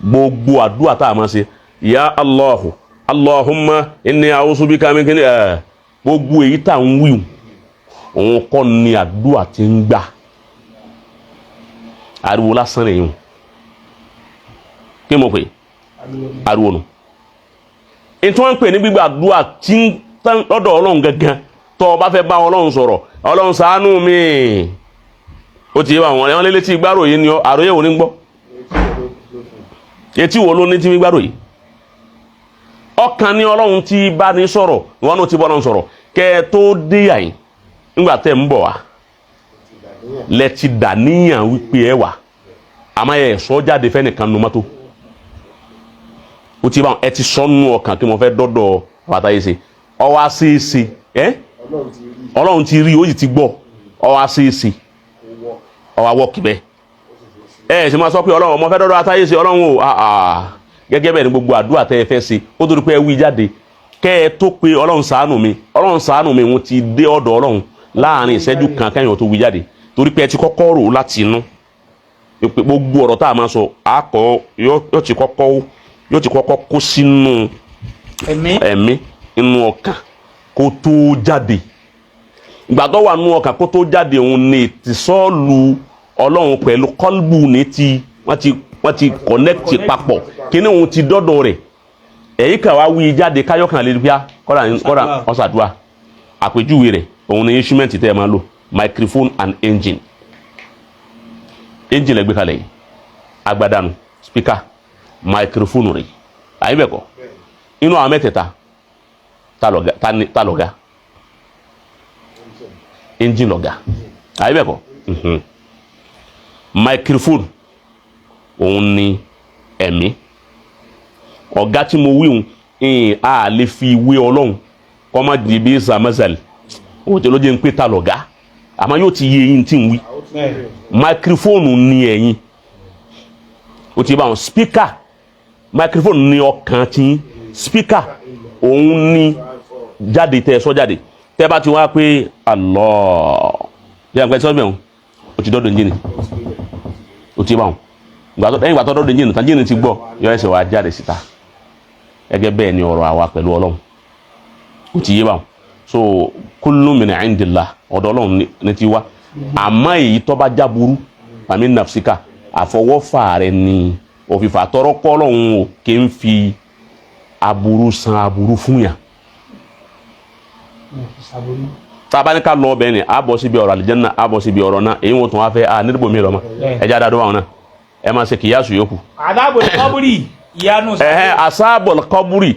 gbogbo àdúrà tá a máa ṣe ya Allahu Allahumma inni a'udhu bika min kini gbogbo èyí tá ń wí òun kọ́ ni àdúrà tí ń gbà ariwo lásán lẹ́yìn kí mo pè ariwo nù ètò wọn ń pè ní gbígbà àdúrà tí ń tán lọ́dọ̀ Ọlọ́run gangan tó o bá fẹ́ bá Ọlọ́run sọ̀rọ̀ Ọlọ́run ṣàánú mi ó ti yé wa wọn lé létí gbárò yìí ni àròyé wo ní gbọ́ etí wo ló ní tí gbárò yìí ọkàn ní Ọlọ́run tí bá ní sọ̀rọ̀ ìwọ náà ti bọ́ Ọlọ́run sọ̀rọ̀ kẹ́ tó dé àyìn nígbà tẹ́ ń bọ̀ wá lẹ ti dà níyàn wípé ẹ wà àmọ́ ẹ sọ jáde fẹ́nìkan nu mọ́tò ó ti bá ẹ ti sọnù ọkàn kí mo fẹ́ dọ́dọ̀ bàtà yìí ṣe ọwọ́ àṣeéṣe Ọlọ́run ti rí ó sì ti gbọ́ ọwọ́ àṣeéṣe ọwọ́ àwọ̀ kìbẹ́ ẹ ṣe máa sọ pé Ọlọ́run ọmọ fẹ́ dọ́dọ̀ àtàyè ṣe Ọlọ́run o gẹ́gẹ́ bẹ́ẹ̀ ni gbogbo àdúrà tẹ́ ẹ fẹ́ ṣe ó tó di pé ẹ wí jáde kẹ́ ẹ tó pé Ọlọ́run ṣàánú mi wọ́n ti dé ọ̀dọ̀ Ọlọ́run láàrin ìṣẹ́jú kan kẹ́yìn tó wí jáde torí pé ẹ ti kọ́kọ́ rò láti inú gbogbo ọ̀rọ̀ tá a máa sọ àkọ́ yóò ti kọ́kọ́ kó sínú ẹ̀mí inú ọkàn kó tó jáde ìgbà tó wà nínú ọkàn kó tó jáde òun ni ìtìsọ́ọ̀lù Ọlọ́run pẹ̀lú kọ́lbù ní ti wọ́n ti connect papọ̀ kíní òun ti dọ́dọ̀ rẹ̀ èyí kà wá wí jáde káyọ̀kan lè rí kọ́ra ọ̀sàdúrà àpèjúwe rẹ̀ òun ni instrument tẹ́ ẹ máa lò microphone and engine lẹ gbé kalẹ̀ yìí agbádànù speaker microphone rẹ̀ àyíbẹ̀kọ́ inú àwọn mẹ́tẹ̀ẹ̀ta ta lọ̀gá engine lọ̀gá àyíbẹ̀kọ́ microphone òun ni ẹ̀mí ọ̀gá tí mo wíhun a lè fi wé Ọlọ́run kọ́ má di bí samazal òun tí ló jẹ́ ń pé ta lọ̀gá àmọ́ yóò ti yé eyín tí ń wí microphone ni ẹ̀yin ó ti bá wọn speaker microphone ni ọkàn tí speaker òun ni jáde tẹ́ sọ jáde tẹ́ bá ti wá pé Allah yẹ́ pẹ́ sọ́bẹ̀ wọn ó ti dọ́dọ̀ engine ó ti bá wọn lẹ́yìn ìgbà tó dọ́dọ̀ engine tán engine ti gbọ́ yọ ẹsẹ̀ wá jáde síta gẹ́gẹ́ bẹ́ẹ̀ ni ọ̀rọ̀ àwa pẹ̀lú Ọlọ́run ó ti yé bá wọn so kullu min indillah ọ̀dọ̀ Ọlọ́run ní ti wá àmọ́ èyí tó bá jáburú àmì nàfsíkà àfọwọ́fà rẹ̀ ni òfìfà tọrọ kọ́ Ọlọ́run ò kí ń fi aburú san aburú fún yàn tàbá ní ká lọ ọbẹ̀ ni a bọ̀ síbi ọ̀rọ̀ àlìjẹ́nà a bọ̀ síbi ọ̀rọ̀ náà èyí wọ́n tún wá fẹ́ nídìbò mi lọ́mọ ẹjẹ́ àdádọ́ àwọn náà ẹ máa ṣe kìyàsù yòókù. àdábò kọ́búrì ìyanu sáré àsáàbọ̀ kọ́búrì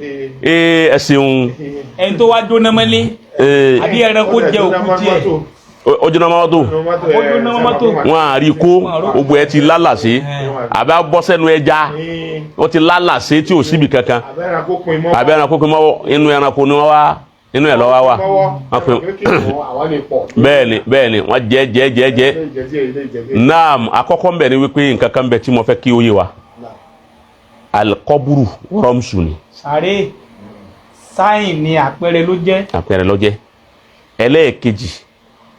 ẹ̀sìn ẹni tó wá jóná mọ́lé àbí ẹranko jẹ òkú tiẹ̀ ó jóná mọ́tò wọn à rí kó gbogbo ẹ ti lálàsé àbí bọ́ sẹ́nu ẹja ó ti lálàsé tí ò síbi kankan àbí ẹranko pin mọ́wọ́ inú ẹranko ni wọ́n wá inú ẹ̀ lọ́wọ́ wà bẹ́ẹ̀ ni wọ́n jẹ́ naam àkọ́kọ́ ń bẹ̀ ni wípé nǹkan kan bẹ̀ tí mo fẹ́ kí ó yé wa alikọ́búrú rọ́mùsù ni. sáré sáyìn ni àpẹẹrẹ ló jẹ́ ẹlẹ́ẹ̀kejì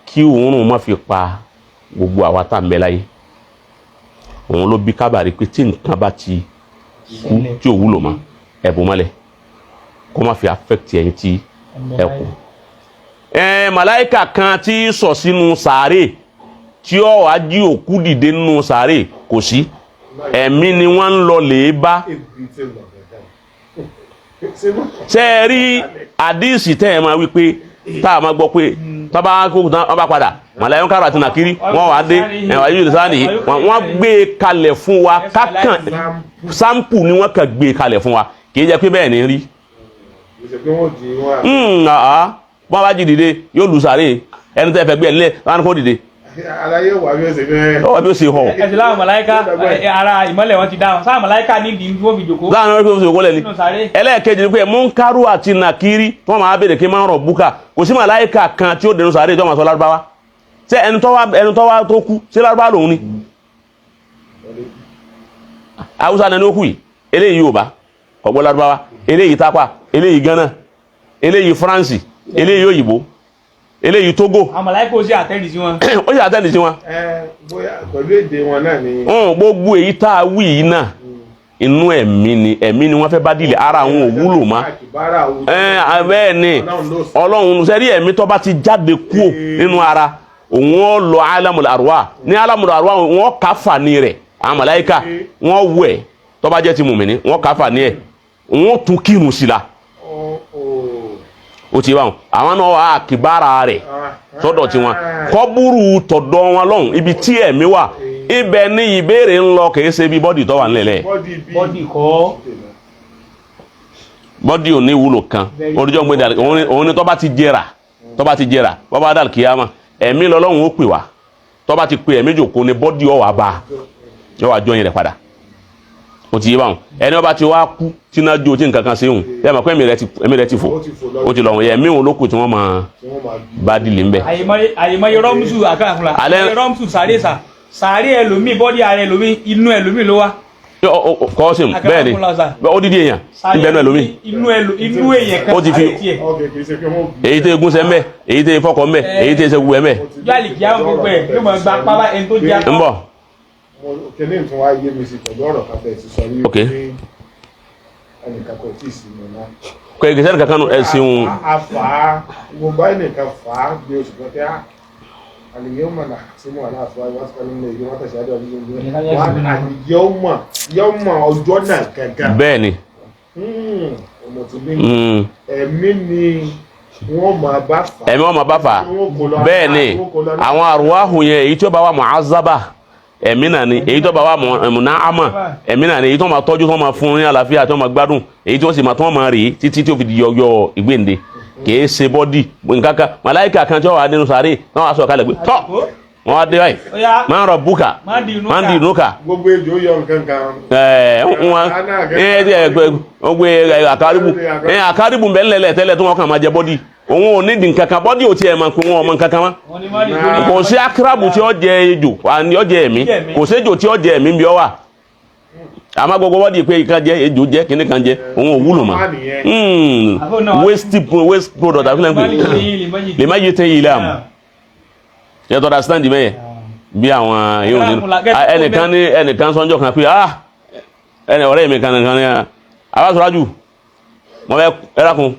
kí òórùn má fi pa gbogbo àwa tá à ń bẹ láyé òun ló bí kábàárí pé tí nǹkan bá ti kú tí ò wúlò mọ́ ẹ̀bùn mọ́lẹ̀ kó má fi affect ẹ̀yin tí ẹ kú. màláìkà kan tí sọ sínú sàárè tí ó wá jí òkú dìde nínú sàárè kò sí ẹ̀mí ni wọ́n ń lọ lè bá. ṣé ẹ rí àdíìsì tẹ́ ẹ máa wí pé tá a máa gbọ́ pé tọ́ba kó tán ọba padà màláyé kára àti nàkírí wọ́n wá dé ẹ̀wà yìí lè sáà nìyí wọ́n gbé kalẹ̀ fún wa kákan sáǹpù ni wọ́n kàn gbé kalẹ̀ fún wa kì í jẹ́ pé bẹ́ẹ̀ ni rí. wọ́n bá jí dìde yóò lù sàárè ẹni tẹ́ fẹ́ gbé ẹ̀ nílẹ̀ láwọn kó dìde. Àlàyé wà bí ó ṣe bẹ́ẹ̀. Ó wà bí ó ṣe họ. Ẹ̀sìn láwọn màláíkà ara ìmọ́lẹ̀ wọn ti dáhùn. Sáà màláíkà ní ìdí tí wọ́n fi jòkó. Láàrín ọ̀rẹ́ fi jòkó lẹ́ni. Ẹlẹ́ẹ̀kejì ni pé Múnkárù àti Nàkírí tí wọ́n máa bèèrè kí máa ń rọ̀ búkà. Kò sí màláíkà kan tí ó dẹnu sàárè tí wọ́n máa sọ Lárúbáwá. Ṣé ẹni tó wá tó kú sí Lárúbáwá lòun ni? Haúsá ni ó kù yìí. Eléyìí Yorùbá, ọ̀gbọ́ Lárúbáwá. Eléyìí Tápà, eléyìí Ghana, eléyìí France, eléyìí Òyìnbó. Eléyìí Togo. Àwọn màláíkà ó sì àtẹ́ndì sí wọn. Ó sì àtẹ́ndì sí wọn. Bóyá pẹ̀lú èdè wọn náà ni. Gbogbo èyí tá a wí yìí náà inú ẹ̀mí ni wọ́n fẹ́ bá dìlẹ̀ ara àwọn òwúlò má bẹ́ẹ̀ ni ọlọ́run sẹ́rí ẹ̀mí tó bá ti jáde kúò nínú ara òun ó lọ alamul arwa ní alamul arwa wọ́n káfà ní rẹ̀ àwọn màláíkà wọ́n wẹ̀ tó bá jẹ́ ti mùmìnì wọ́n káfà ní ẹ̀ wọ́n tún kírun sí la ó ti bá wọn àwọn náà wà kìbára rẹ̀ sọ́dọ̀ tí wọn kọ́búrú tọ̀dọ̀ wọn lọ́hùn ibi tí ẹ̀mí wà ibẹ̀ ní ìbéèrè ń lọ kìí ṣe bí bọ́dì tó wà nílẹ̀ bọ́dì kọ́ bọ́dì ò ní wúlò kan oníjọ́ gbé dàlẹ́ òun ni tó bá ti jẹrà bọ́bá dàlẹ́ kíyámà ẹ̀mí lọ́lọ́hùn ó pè wá tó bá ti pè ẹ̀mí jòkó ni bọ́dì ó wá bá yọ wá jọyìn rẹ̀ padà ó ti yé báwọn ẹni ọba ti wá kú tí náà jó tí nǹkan kan sí òun yẹ mọ̀ pé ẹ̀mí rẹ̀ ti fò ó ti lọ́wọ́ ẹ̀mí òun ló kù tí wọ́n máa bá dìlì ńbẹ. àyèmọye rọ́mùsù àkàràkùnrin àyèmọye rọ́mùsù sàárè ẹlòmíì bọ́dì ara ẹlòmíì inú ẹlòmíì ló wá. kọ́sìm bẹ́ẹ̀ ni ó dídí èèyàn níbẹ̀ náà ẹlòmíì. inú èèyàn kan sáré tiẹ̀. èyí tẹ́ egún sẹ́ mbẹ́ èyí tẹ́ fọkọ̀ mbẹ́ èyí tẹ́ sẹ́gun mbẹ́. jọ́àlì kìá gbogbo ẹ̀ ló mọ̀ gba pápá ẹni tó jẹ́ ń bọ̀. kẹ́lẹ́ nǹkan wá yé mi sí pẹ̀lú ọ̀rọ̀ kan bẹ́ẹ̀ ti sọ yìí pé ẹnìkan kò tí ì sí mi náà. kò èkìtì ẹnìkan kan ẹ̀sìn òun. a fà á mo bá ẹnìkan fà á gbé oṣù kan tẹ́ àlìyé ọmọ náà sí mu àláàfáà wá sí kálí nílé wọn tẹ̀sí àdó àbíyé ìlú wọn àlìyé ọmọ ọjọ́ náà gangan. bẹ́ẹ̀ ni. ọmọ tí bí ẹ̀mí ni wọ́n máa bá fà. ẹ̀mí wọ́n máa bá fà bẹ́ẹ̀ ni àwọn àrùwáhù yẹn èyí tí ó bá wà mu'azzaba ẹ̀mí náà ni èyí tó bá wà mun'ama ẹ̀mí náà ni èyí tó máa tọ́jú tó máa fún ní àlàáfíà tó máa gbádùn èyí tó sì máa tó máa rèé títí tí ó fi di yọyọ ìgbéǹde kìí ṣe bọ́dì nǹkankan màláìkà kan tí wọ́n wà nínú sàárè náà wà sọ kalẹ̀ pé tọ́ wọ́n wá dé báyìí máa ń rọ búkà máa ń di ìnúkà. gbogbo ejò yọ nǹkan kan. àkárìbù ń bẹ ńlẹ̀lẹ̀ tẹ́lẹ̀ tí wọ́n kàn máa jẹ bọ́dì òun ò ní di nǹkankan bọ́dì ò tiẹ̀ máa pé wọn ọmọ nǹkankan mọ́. kò sí akírábù tí ó jẹ ejò àní ó jẹ ẹ̀mí kò sí ejò tí ó jẹ ẹ̀mí bí ó wà àmọ́ gbogbo wọ́n pé ìkan jẹ́ ejò jẹ́ kíní kan jẹ́ òun ò wúlò mọ́ waste product àfihàn pé lè má yé tẹ́ yìí láàmú yẹtọ̀ da stand mẹ́yẹ bí àwọn yóò nínú ẹnìkan sọ́njọ́ kan pé ẹnì ọ̀rẹ́ mi kan nìkan ní abáṣọ́rájù wọ́n fẹ́ ẹ̀rákun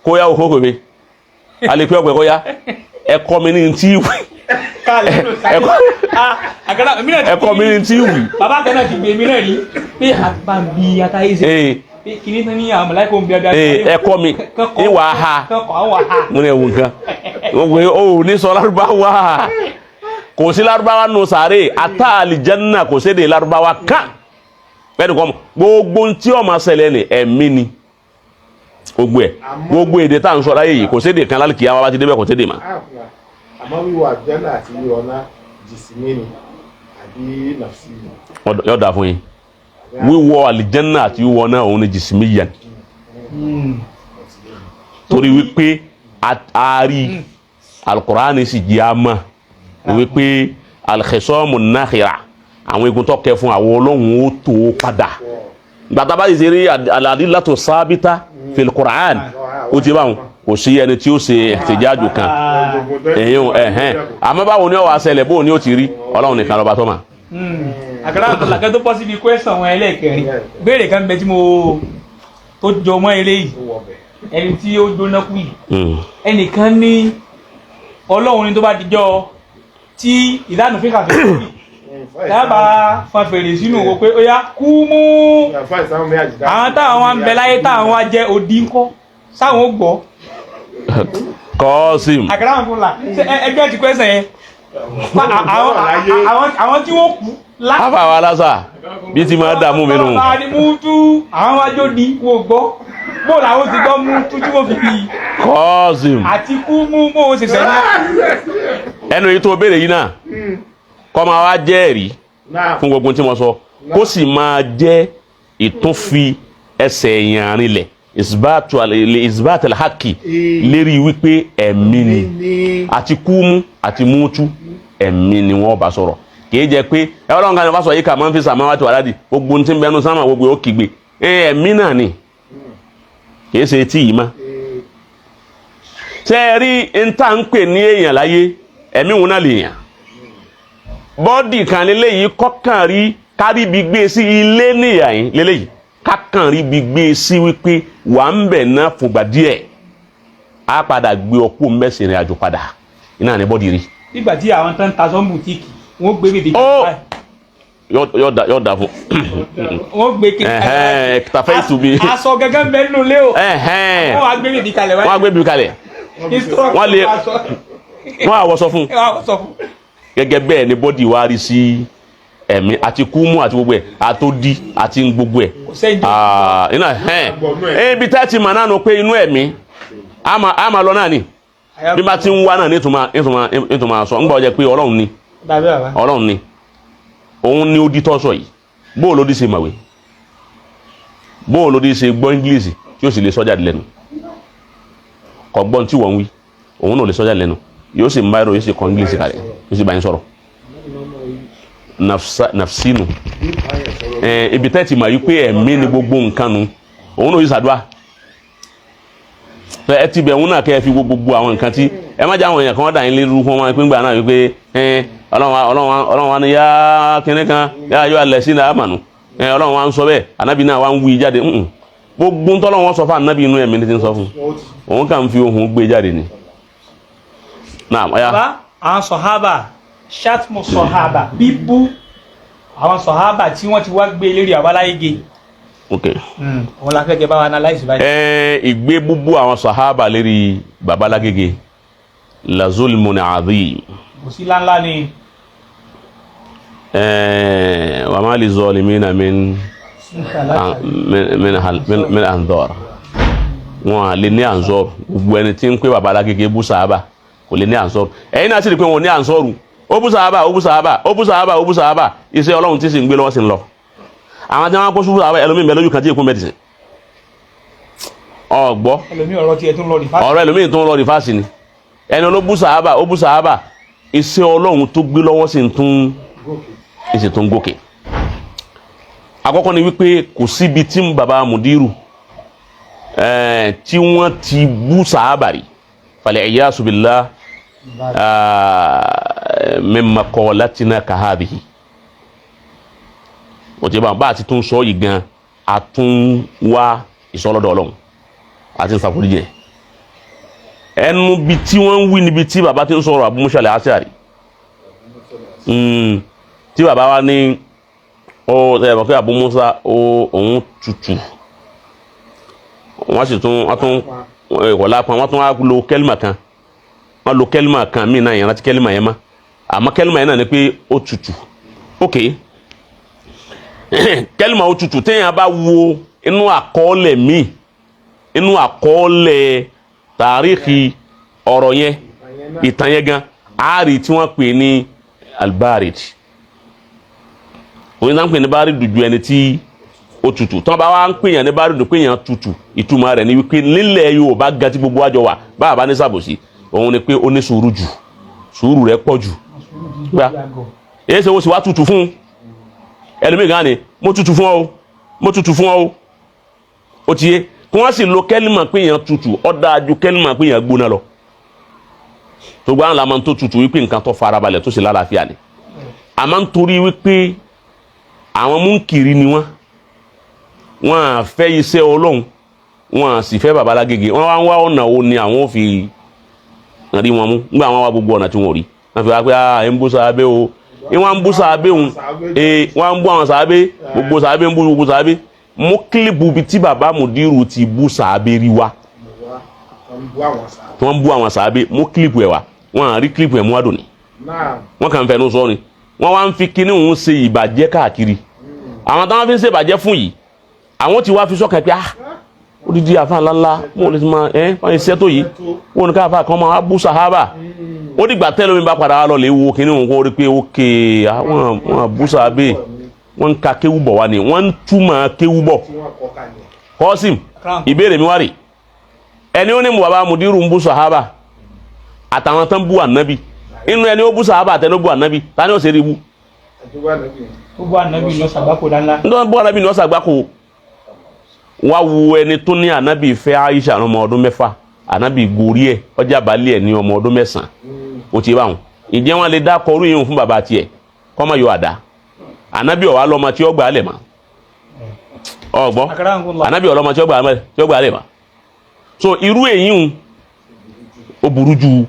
kó yá òkókò mi alẹ́pẹ́ ọ̀pẹ̀ kó yá ẹ̀kọ́ mi ní tí ìwé ẹ̀kọ́ mi ní tí ìwé. bàbá kan náà ti gbé mi náà rí pé àgbà ń bi atáyé sí pé kìíní tán ní àwọn mọ̀láìkò ń bí ọdá ẹ̀kọ́ mi ìwà ha mo ní ẹ̀wù nǹkan o ní sọ lárúbáwá kò sí lárúbáwá nù sàárè ata àlìjánná kò sí de lárúbáwá kan bẹ́ẹ̀ni kọ́ gbogbo tí ó máa ṣẹlẹ̀ ní ẹ̀mí ni gbogbo èdè tá à ń sọ láyé yìí kò sí de kan lálùkì àwọn bá ti débẹ̀ kò sí de mà. àmọ́ wíwọ àjẹ́nà àti wíwọ náà jìsìmínì àbí nàfsí. yóò dà fún yín wíwọ àlìjánná àti wíwọ náà òun ni jìsìmíyàn torí wípé àárí alukurani sì jẹ́ àmà wípé alìkẹsọ́mù náhìrà àwọn egun tó kẹ fún àwọn ọlọ́run ó tó padà gbàtà bá ṣe rí aládìlátò sábítà fìlìkùrán ó ti báwọn kò sí ẹni tí ó ṣe ẹ̀tẹ̀jájú kan èyàn àmọ́ báwo ni ó wà ṣẹlẹ̀ bóò ni ó ti rí ọlọ́run nìkan lọ́ba tó mà. àkàrà àtàlàkẹ́ tó pọ̀ síbi kwẹ́sàn wọn ẹlẹ́ẹ̀kẹrin béèrè kan bẹ tí mo tó jọ mọ́ eléyìí ẹni tí ó jóná kú yìí ẹnìkan ní ọlọ́run ní tó bá dijọ́ tí ìdánù fíkà fẹ́ kú dábàá fan fèrè sínú owó pé ó yá kú mú àwọn táwọn wá ń bẹ láyé táwọn wá jẹ́ òdì ńkọ́ sáwọn ó gbọ́. kọ́ọ̀sìm. àkàrà àwọn fúnla ẹgbẹ́ ti kwẹ́sàn yẹn àwọn tí wọ́n kú. àbá wa lásà bí ti máa dààmú mi nù. mú tú àwọn wájú di wò gbọ́ bó làwọn ti gbọ́ mú tú tí wọ́n fi fi. kọ́ọ̀sìm. àti kú mú bó o ṣe sẹ́yìn. ẹnu yìí tó béèrè yìí náà kọ́ máa wá jẹ́ ẹ̀rí fún gbogbo tí mo sọ kó sì máa jẹ́ ìtúnfi ẹsẹ̀ èèyàn rinlẹ̀ isbat al-haqi lérí wípé ẹ̀mí ni àti kúmú àti mútú ẹ̀mí ni wọ́n bá sọ̀rọ̀ kìí jẹ́ pé ẹwọ́n kan ní wọ́n sọ yìí kà máa ń fi sàmáwá tí wà láti gbogbo tí ń bẹnu sáàmà gbogbo ó kígbe ẹ̀mí náà ni kìí ṣe tí yìí má ṣe rí ìta ń pè ní èèyàn láyé ẹ̀mí wọn náà lè yàn bọ́dì kan lélẹ̀ yìí kọ́kàn rí kárí bí gbé sí ilé níyà yín lélẹ́yìí kákan rí bí gbé sí wípé wà ń bẹ̀ náà fògbà díẹ̀ á padà gbé ọkú mẹ́sìn rìn àjò padà iná ní bọ́dì rí. nígbà tí àwọn tó ń ta sọ́n bùtíìkì wọ́n gbé bèbí kan yóò dà fún. wọ́n gbé kékeré tàfẹ́ ìtùbí. aṣọ gẹ́gẹ́ bẹ́ẹ̀ nínú ilé o. wọ́n wá gbé bèbí kalẹ̀ wáyé. wọ́n á gbé bèbí kalẹ̀. wọ́n lè wọ́n àwọ̀sọ fún. gẹ́gẹ́ bẹ́ẹ̀ ni bọ́dì wa rí sí ẹ̀mí àti kúmù àti gbogbo ẹ̀ àtòdì àti gbogbo ẹ̀. ibi tẹ́ ti mà náà nù pé inú ẹ̀mí a máa lọ náà ni bí bá ti ń wá náà nítorí sọ ń gbọ́ jẹ́ pé ọlọ́run ni ọlọ́run ni òun ni ó di tọ́sọ̀ yìí bóò ló dí ṣe màwé bóò ló dí ṣe gbọ́ English tí ó sì lè sọ́jà lẹ́nu kọ̀gbọ́n tí wọ́n ń wí òun náà lè sọ́jà lẹ́nu yóò sì máa yóò sì kọ́ English kalẹ̀ yóò sì bá yín sọ̀rọ̀ nafsinu ibi tẹ́ ti mà yí pé ẹ̀mí ni gbogbo nǹkan nu òun náà yóò ṣàdúrà ẹ ti bẹ̀ òun náà kẹ́ ẹ fi gbogbo àwọn nǹkan tí ẹ má jẹ́ àwọn èèyàn kan dà yín lérú fún wọn pé ńgbà náà wípé ọlọ́run wa ni yá kíní kan yá yọ alẹ́ sí ní àmànù ọlọ́run wa ń sọ bẹ́ẹ̀ ànábì náà wa ń wí jáde gbogbo ń tọ́lọ́run wọn sọ fún ànábì inú ẹ̀mí ní ti ń sọ fún òun kà ń fi ohun gbé jáde ni. àwọn sọ̀hábà ṣàtúmọ̀ sọ̀hábà bíbú àwọn sọ̀hábà tí wọ́n ti wá gbé lérí àbáláyége. òun la fẹ́ kẹ́ bá wa analyse báyìí. ìgbé búbú àwọn sọ̀hábà lérí babalágége la zulmun adhim. Kòsí láńlá ni. Wa ma li zalimina min anzor. Wọ́n lè ní anzor. Gbogbo ẹni tí ń pè babalágége bú sàhábà kò lè ní anzor. Ẹ̀yin náà sì rí pé wọ́n ní anzoru. Ó bú sàhábà, ó bú sàhábà, ó bú sàhábà, ó bú sàhábà. Iṣẹ́ Ọlọ́run tí sì ń gbé lọ́wọ́ sí ń lọ. Àwọn tí wọ́n kó sùúrù sàhábà ẹlòmíì bẹ lójú kan tí èkó mẹ́dísìn. Ọ̀gbọ́. Ẹlòmíì ọ̀rọ̀ tiẹ̀ tún lọ rìfáàsì. Ọ̀rọ̀ ẹlòmíì tún lọ rìfáàsì ni. Ẹni ló bú sàhábà, ó bú sàhábà. Iṣẹ́ Ọlọ́run tó gbé lọ́wọ́ sí tún gòkè. Àkọ́kọ́ ni wípé kò síbi tí ń bàbá Mùdírù tí wọ́n ti bú sàhábà rí falẹ̀ iyasu billah min maqalatina kahadhihi. Ó ti bá àti tún sọ yìí gan àtún wá ìsọlọ́dọ̀ Ọlọ́run àti ìsàkóríjẹ ẹnu bí tí wọ́n ń wí níbi tí bàbá ti ń sọ̀rọ̀ Abu Musa al-Ash'ari tí bàbá wa ní ẹ̀bọ̀ kí Abu Musa òun tutù wọ́n sì tún ìkọ̀lá pa wọ́n tún wá lo kẹ́lìmà kan wọ́n lo kẹ́lìmà kan mí náà yẹn láti kẹ́lìmà yẹn má àmọ́ kẹ́lìmà yẹn náà ni pé ó tutù ok kẹ́lìmà ó tutù téèyàn bá wo inú àkọọ́lẹ̀ míì inú àkọọ́lẹ̀ tàríkì ọ̀rọ̀ yẹn ìtàn yẹn gan àárí tí wọ́n pè ní albarid òun náà ń pè ní báríd ju ẹni tí ó tutù tí wọ́n bá wá ń pè yàn ní báríd pé yàn tutù ìtumọ̀ rẹ̀ ni wípé nílẹ̀ Yorùbá ga tí gbogbo àjọ wà báàbá ní sàbòsí òun ni pé ó ní sùúrù jù sùúrù rẹ̀ pọ̀ jù gbà èyí ṣe wọ́n sì wá tutù fún ẹlòmíì gan ni mo tutù fún ọ mo tutù fún ọ ó ti yé kí wọ́n sì lo kẹ́lìmà pé yàn tutù ó dáa ju kẹ́lìmà pé yàn gbóná lọ tó gbá ńlá máa ń tó tutù wípé nǹkan tó farabalẹ̀ tó sì lálàáfíà ni a máa ń torí wípé àwọn múnkìrí ni wọ́n à fẹ́ iṣẹ́ Ọlọ́run wọ́n à sì fẹ́ babalágége wọ́n wá ń wá ọ̀nà wo ni àwọn ò fi rí wọn mú nígbà wọn wá gbogbo ọ̀nà tí wọ́n rí wọ́n fi wá pé ẹ̀ ń bú sàábé o wọ́n ń bú sàábé òun wọ́n ń bú àwọn sàábé gbogbo sàábé ń bú gbogbo sàábé mú kílìpù bí tí bàbá Mùdírù ti bú sàábé rí wa wọ́n ń bú àwọn sàábé mú kílìpù ẹ̀ wá wọ́n à rí kílìpù ẹ̀ mú àdùn ni wọ́n kàn fẹnu sọ ni wọ́n wá ń fi kíní òun ṣe ìbàjẹ́ káàkiri àwọn táwọn fi ń ṣe ìbàjẹ́ fún yìí àwọn ti wá fi sọ́kàn pé odidi àfa ńláńlá wọn ò lè máa wọ́n ṣe tó yìí wọn ní káfà kan máa bú sàhábà ó dìgbà tẹ́lẹ̀ mi bá padà wá lọ lè wo kíní òun kó rí pé ókè àwọn bú sàhábà wọ́n ń ka kéwú bọ̀ wá ni wọ́n ń túmọ̀ kéwú bọ̀ kọ́sìm ìbéèrè mi wá rè ẹni ó ní mu bàbá Mùdírù ń bú sàhábà àtàwọn tán bú ànábì inú ẹni ó bú sàhábà àtẹnu bú ànábì ta ni ó ṣe rí bú. ó bú ànábì ní ọ̀sàgbákò dáńlá. nítorí bú ànábì ní ọ̀sàgbákò wá wu ẹni tó ní ànábì fẹ́ Aisha ọmọ ọdún 6 ànábì gorí ẹ̀ ọjà balẹ̀ ẹ̀ ní ọmọ ọdún 9 ó ti bá wọn ìjẹ́ wọn lè dá kọrú yìí fún bàbá tiẹ̀ kọ́ mọ̀ yọ àdá anabi ọ̀wá lọ́mọ tí ó gbà á lẹ̀ mọ́ ọgbọ́n anabi ọlọ́mọ tí ó gbà á lẹ̀ mọ́ so irú èyí ń ó burú ju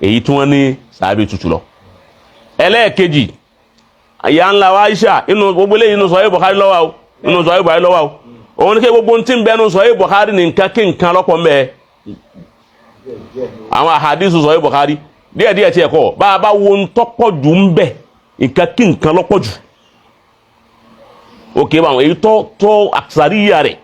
èyí tí wọ́n ní sàábé tutù lọ. ẹlẹ́ẹ̀kejì ìyá ńlá wa Aisha inú gbogbo eléyìí inú Sahih Bukhari lọ́wọ́ o inú Sahih Bukhari lọ́wọ́ o òun ní kí gbogbo tí ń bẹ nínú Sahih Bukhari ní nǹkan kí nǹkan lọ́pọ̀ mbẹ́ àwọn àhàdísù Sahih Bukhari díẹ̀díẹ̀ tí ẹ̀kọ́ bá a bá wo ń tọ́pọ̀ jù ń bẹ̀ nǹkan kí nǹkan lọ́pọ̀ jù òkè báwọn èyí tó àṣàríyà rẹ̀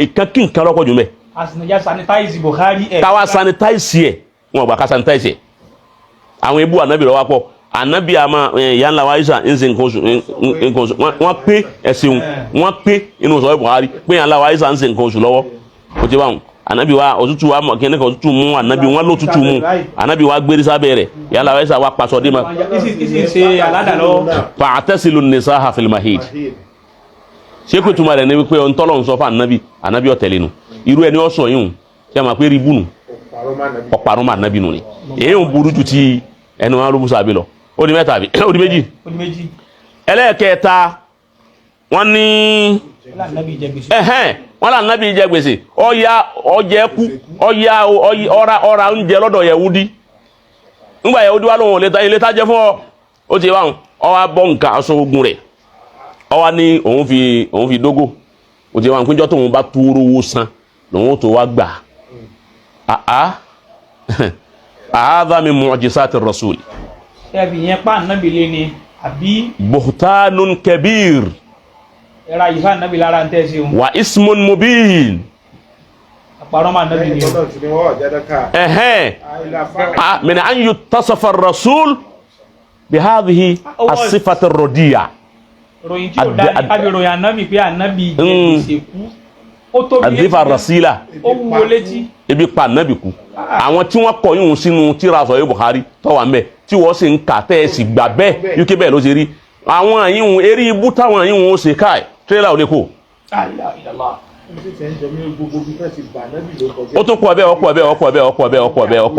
nǹkan kí nǹkan lọ́pọ̀ jù ń bẹ̀. àsìnàjà sanitize Bukhari ẹ̀. káwa sanitize ẹ̀ wọn gbà ká sanitize ẹ̀ àwọn ibú ànábì lọ́wọ́ pọ̀ ànábì àmà ìyá ńlá wa Aisha ń ṣe nǹkan oṣù wọ́n pé ẹ̀sìn wọ́n pé inú Sahih Bukhari pé ìyá ńlá wa Aisha ń ṣe nǹkan oṣù lọ́wọ́ ó ti báwọn ànábì wa òtútù wa mọ̀ kíni kan òtútù mú ànábì wọn ló tútù mú ànábì wa gbérí sábẹ́ rẹ̀ ìyá ńlá wa Aisha wa pàṣọ dé ma. fa'tasilu nisaha fil mahid ṣé kò túmọ̀ rẹ̀ ní wípé ọ̀ntọ́lọ̀ ń sọ fún ànábì ọ̀tẹ̀lẹ̀ nù irú ẹni ọ̀sọ̀ yìí hùn ṣé a máa pé ribú nù ọ̀parọ́ mà ànábì nù ni èyí ń burú ju ti ẹnu wọn lóbùsọ àbí lọ ó di mẹ́ta àbí ó di méjì. ẹlẹ́ẹ̀kẹta wọ́n ní wọ́n là nábì jẹ gbèsè ọjẹ́ kú ọra oúnjẹ lọ́dọ̀ Yẹhudi ńgbà Yẹhudi wà lóhun ilé tájẹ fún ọ ó ti wáhùn ọwá bọ́ nǹkan aṣọ ogun rẹ̀ ọwá ní òun fi dógò ó ti wáhùn péjọ tóun bá túrówó san lòun tó wá gbà àádá min mu'jizati rasul. ẹbí yẹn pa ànábì lé ni àbí. buhtanun kabir. ẹ̀rọ àyíká ànábì lára ń tẹ̀sí o. wa ismun mubin. àpárọ̀ máa ànábì ni o. min an yuttasafa ar-rasul bihadhihi as-sifati ar-radiya. ròyìn tí ó dá ní kábí ròyìn ànábì pé ànábì jẹ́ ìṣèkú. ó tóbi létí àdìfà rasila. ó wúwo létí. ebi pa ànábì kú àwọn tí wọ́n kọ yíhun sínú tírà Sahih Bukhari tọ́wà mẹ́ tí wọ́n sì ń kà tẹ́ ẹ sì gbà bẹ́ẹ̀ uk bẹ́ẹ̀ ló ṣe rí àwọn yíhun eré ibú táwọn yíhun ó ṣe káì tírélà ò lè kó. ó tún pọ̀ bẹ́ẹ̀ ọ̀pọ̀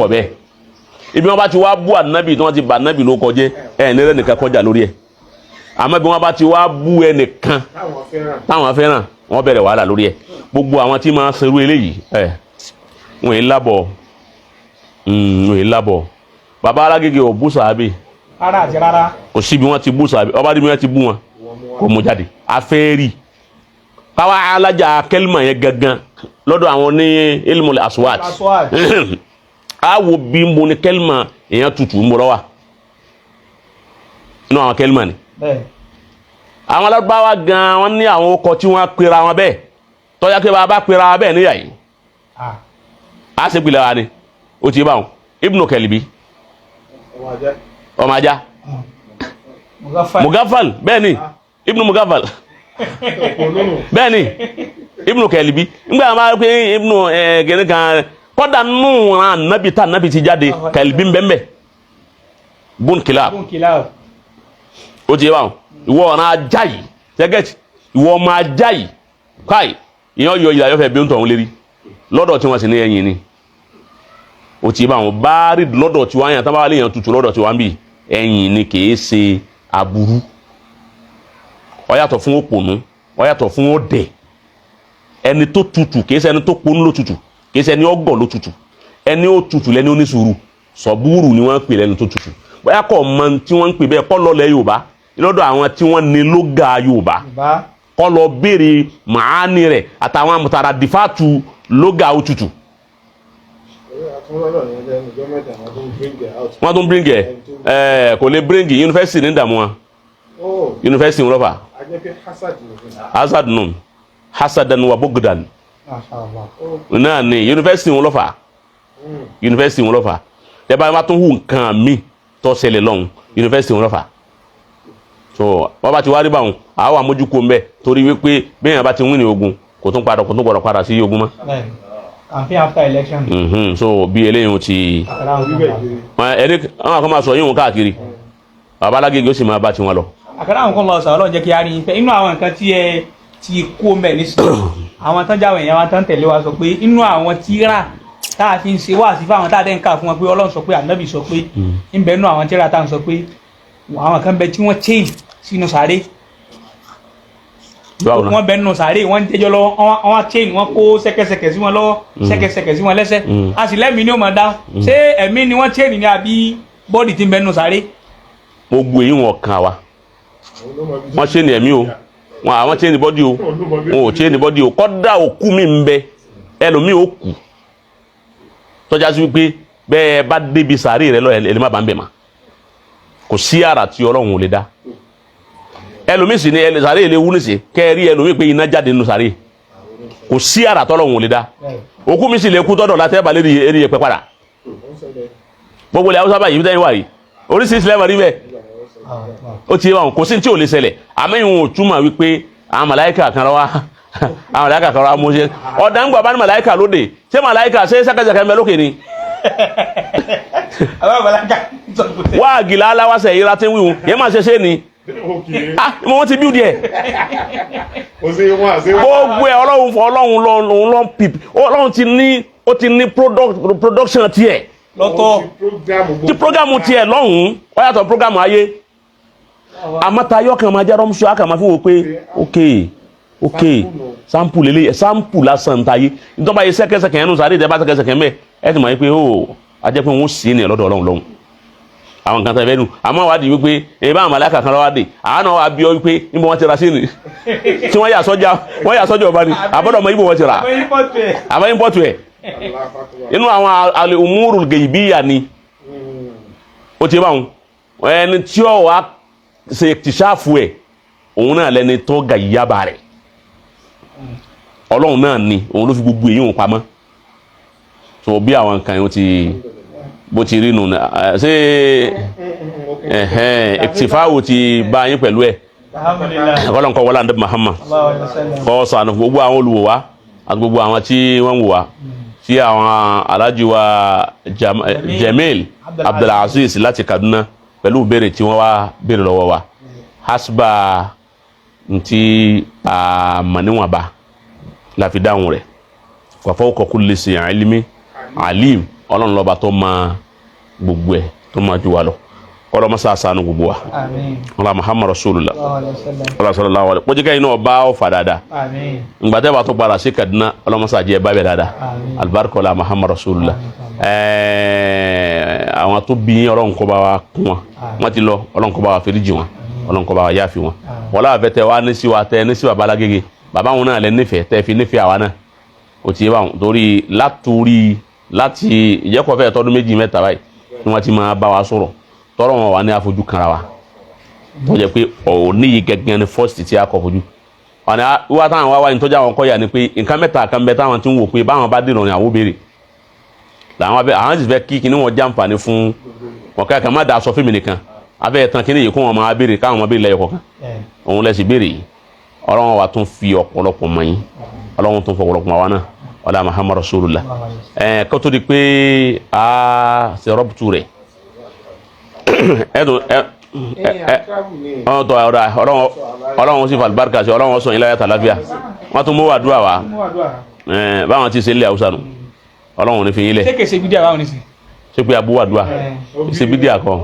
bẹ́ẹ̀ ibi wọn bá ti wá bú ànábì tí wọ́n ti bà ànábì ló kọjẹ́ ẹ̀ nílẹ̀ nìkan kọjá lórí ẹ̀ àmọ́ bí wọ́n bá ti wá bú ẹnìkan táwọn fẹ́ràn wọ́n bẹ̀rẹ̀ wàhálà lórí ẹ̀ gbogbo àwọn tí máa ń ṣerú eléyìí wọ́n yìí lábọ̀ bàbá Alágége ò bú sàábì ara àti rárá kò síbi wọ́n ti bú sàábì ọba dìbò wọ́n ti bú wọn kò mú jáde afẹ́rì káwá alájà kẹlìmọ̀ yẹn gangan lọ́dọ̀ àwọn ní ilmul aswat a wo bí mo ní kẹlìmọ̀ èèyàn tutù ń bọ̀ lọ́wọ́ inú àwọn kẹlìmọ̀ ni àwọn alábáwá gan wọ́n ní àwọn ọkọ̀ tí wọ́n pera wọn bẹ́ẹ̀ tọ́já pé bá pera wọn bẹ́ẹ̀ níyà yìí a ṣe gbìlẹ̀ wa ni o ti bá wọn Ibnu Kalbi ọmọ ajá Mughaffal bẹ́ẹ̀ ni Ibnu Mughaffal bẹ́ẹ̀ ni Ibnu Kalbi ńgbà máa pé Ibnu gẹ̀rẹ́ kan kọ́dà nù ànábì tá ànábì ti jáde Kalbi mbẹ́mbẹ́ Bun Kilab o ti bá wọn ìwọ ọ̀nà ajá yìí tẹ́gẹ̀tì ìwọ ọmọ ajá yìí káì ìyàn yọ ìdáyọ́fẹ́ bí ó ń tọ̀ wọn lérí lọ́dọ̀ tí wọ́n sì ní ẹ̀yìn ni ó ti bá wọn bá rí lọ́dọ̀ tí wọ́n yàn tán bá lè yàn tutù lọ́dọ̀ tí wọ́n bì ẹ̀yìn ni kìí ṣe aburú ó yàtọ̀ fún òpònú ó yàtọ̀ fún ọ̀dẹ̀ ẹni tó tutù kìí ṣe ẹni tó ponú ló tutù kìí ṣe ẹni ọgọ̀ ló tutù ẹni ó tutù lẹ́ni onísùúrù sọ̀búrù ni wọ́n ń pè lẹ́ni tó tutù bóyá kọ́ mọ tí wọ́n ń pè bẹ́ẹ̀ kọ́ lọ́lẹ̀ Yorùbá lọ́dọ̀ àwọn tí wọ́n ní lóga Yorùbá kọ́ lọ béèrè màání rẹ̀ àtàwọn àmùtàrà dìfàtù lóga òtútù. wọ́n tún bring ẹ̀ kò lè bring yunifásitì ní ìdààmú wọn yunifásitì wọn lọ́fà hasad nù hasadan wa bogdan náà ni yunifásitì wọn lọ́fà yunifásitì wọn lọ́fà ẹ bá wọn tún hù nǹkan mi tó ṣẹlẹ̀ lọ́hùn yunifásitì wọn lọ́fà so wọ́n bá ti wá rí báwọn àwọn àmójúkó ń bẹ torí wípé bẹ́ẹ̀ yẹn bá ti win ní ogun kò tún gbọ́dọ̀ padà sí ogun mọ́. campaign after election. So bí eléyìí ti ẹni àwọn kan máa sọ yíwọn káàkiri bàbá Alágége ó sì máa bá tiwọn lọ. àkàrà àwọn kan lọ sọ Ọlọ́run jẹ́ kí a rí yín fẹ́ inú àwọn nǹkan tí ẹ ti kó mẹ́ nísìnyí àwọn tán jáwé èèyàn wa tán tẹ̀lé wa sọ pé inú àwọn tíra tá a fi ń ṣe wá sí fáwọn tá a dẹ́ ń kà fún wọn pé Ọlọ́run sọ pé Ànábì sọ pé ń bẹ inú àwọn tíra tá a ń sọ pé àwọn kan bẹ tí wọ́n change sínú sàárè wọ́n bẹ nínú sàárè wọ́n ń tẹ́jọ́ lọ́wọ́ wọ́n chain wọ́n kó ṣẹ̀kẹ̀ṣẹ̀kẹ̀ sí wọn lọ́wọ́ ṣẹ̀kẹ̀ṣẹ̀kẹ̀ sí wọn lẹ́sẹ̀ a sì lẹ́mìí ni ó máa dáhùn ṣé ẹ̀mí ni wọ́n chain ni àbí bọ́ọ̀dì tí ń bẹ nínú sàárè. gbogbo èyí wọn kàn wá wọ́n chain ẹ̀mí o àwọn chain bọ́dì o wọn ò chain bọ́dì o kọ́dà òkú mi ń bẹ ẹlòmíì ó kù tọ́já sí wípé bẹ́ẹ̀ bá débi sàárè rẹ lọ ẹ̀ lè má bá ń bẹ̀ mà kò sí àrà tí Ọlọ́run ò lè dá ẹlòmíì sì ni sàárè ilé wú nìsí kẹ́ẹ̀rí ẹlòmíì pé iná jáde nínú sàárè kò sí àrà tọ́lọ́run ò lè dá òkú mi sì lè kú tọ́dọ̀ látẹ́ balẹ̀ rí yẹpẹ padà gbogbo ilẹ̀ Haúsá báyìí tẹ́yìn wà rí oríṣiríṣi lẹ́wọ̀n rí bẹ́ẹ̀ ó ti yé wọn kò sí tí ò lè ṣẹlẹ̀ àmọ́ ìwọ̀n ò túmọ̀ wípé àwọn màláíkà kan lọ́wọ́ àwọn màláíkà kan lọ́wọ́ mọ́ṣẹ́ ọ̀dà ń gbọ́ bá ní màláíkà lóde ṣé màláíkà ṣe sẹ́kẹ̀sẹ̀kẹ̀ mẹ́ lókè ni wá àgìlá aláwàsẹ̀ yìí látẹ́ wíwú yẹn máa ṣe ni mo wọ́n ti bí díẹ̀ gbogbo ẹ̀ ọlọ́run lọ́n pip ọlọ́run ti ní production tiẹ̀ lọ́tọ̀ ti programu tiẹ̀ lọ́hùn ó yàtọ̀ programu ayé àmọ́tayọ́ kan máa jẹ́ rọ́mùsọ́ á kàn máa fi wò pé ok sample lélẹ̀ sample lásán táyé ìjọba yìí sẹ́kẹ́sẹ̀kẹ́ ẹnu sáré ìjọba sẹ́kẹ́sẹ̀kẹ́ mẹ́ ẹ ti mọ̀ pé ó ajẹ́ pé wọ́n sì ní lọ́dọ̀ ọlọ́run lọ́hùn àwọn nǹkan tẹ́ fẹ́ nù àmọ́ wádìí wípé èyí bá àwọn màláíkà kan lọ́wọ́ dé àwọn náà wá bí ọ wípé níbo wọ́n ti ra sí ni tí wọ́n yà sọ́jà ọba ni àbọ̀dọ̀ ọmọ ibo wọ́n ti rà àbọ̀ import ẹ̀ inú àwọn alẹ́ umuru gẹ̀yìbíyà ni ó ti bá wọn ẹni tí ó wá ṣe tìṣáàfù ẹ̀ òun náà lẹni tó gàyíyàbà rẹ̀ ọlọ́run náà ni òun ló fi gbogbo èyí òun pamọ́ so bí àwọn nǹkan yìí ó ti bó ti rí nù ṣe ẹ̀kìtìfáwò ti bá yín pẹ̀lú ẹ̀ kọ́lọ́nkọ́ wọlé àndé Muhammad kọ́ sànù gbogbo àwọn olùwò wa àti gbogbo àwọn tí wọ́n ń wò wá tí àwọn alájí wa Jamil Abdulaziz láti Kaduna pẹ̀lú ìbéèrè tí wọ́n wá béèrè lọ́wọ́ wa hasba ntí àmàníwọ̀nba la fi dáhùn rẹ̀ kọ̀fọ́ kọ̀kú lè ṣe àìlímí alim ọlọ́run lọ́ba tó máa gbogbo ẹ̀ tó máa ju wa lọ kọ́lọ́ mọ́sá àṣàánú gbogbo wa ọlá Muhammad Rasulullah ọlá sallallahu alaihi pọ́jú kẹ́yìn náà bá ọ̀fà dáadáa ǹgbàtẹ́ bá tó gbára sí Kaduna ọlọ́mọ́sá jẹ́ bá bẹ̀ dáadáa albarka ọlá Muhammad Rasulullah àwọn tó bí ọlọ́run kó bá wa kún wọn wọ́n ti lọ ọlọ́run kó bá wa fẹ́ríjì wọn ọlọ́run kó bá wa yáfi wọn wọ́n láwàfẹ́ tẹ wá ní sí wa tẹ ní sí wa balagége bàbá wọn náà lẹ nífẹ̀ẹ́ tẹ fi nífẹ̀ẹ́ àwa náà ó ti yé wa torí láti ìjẹ́kọ̀ọ́fẹ́ tọdún méjì mẹ́ta báyìí ni wọ́n ti máa bá wa sọ̀rọ̀ tọrọ wọn wà ní àfojú kanra wa tó jẹ́ pé òní yìí gẹ́gẹ́ ni first tí a kọ fojú wọn ni wíwá táwọn wá wá ní tọ́jà wọn kọ́ yà ni pé nǹkan mẹ́ta kan bẹ táwọn ti ń wò pé báwọn bá dènà ní àwọn béèrè àwọn sì fẹ́ kí kíní wọn jàǹfààní fún wọn kẹ́kẹ́ má da aṣọ fíìmù nìkan abẹ́ ẹ̀tàn kíní yìí kó wọn máa béèrè káwọn máa béèrè lẹ́yọ̀ kọ̀ọ̀kan òun lẹ́sìn béèrè yìí ọlọ́run wa tún fi ọ̀pọ̀lọpọ̀ mọ̀ yín ọlọ́run tún fọ ọ̀pọ̀lọpọ̀ mọ̀ wa náà ọlá Muhammad Rasulullah kó tó di pé a ṣe rọ́bùtù rẹ̀ ọlọ́run sì fàlùbáríkà sí ọlọ́run sọ ilẹ̀ ayàtà láfíà wọ́n tún mú wàdúrà wá báwọn ti ṣe ilẹ̀ Haúsá nù ọlọ́run ní fi yín lẹ̀ ṣé kèé ṣe bídíà báwọn ní sí ṣé pé abú wàdúrà ṣe bídíà kọ́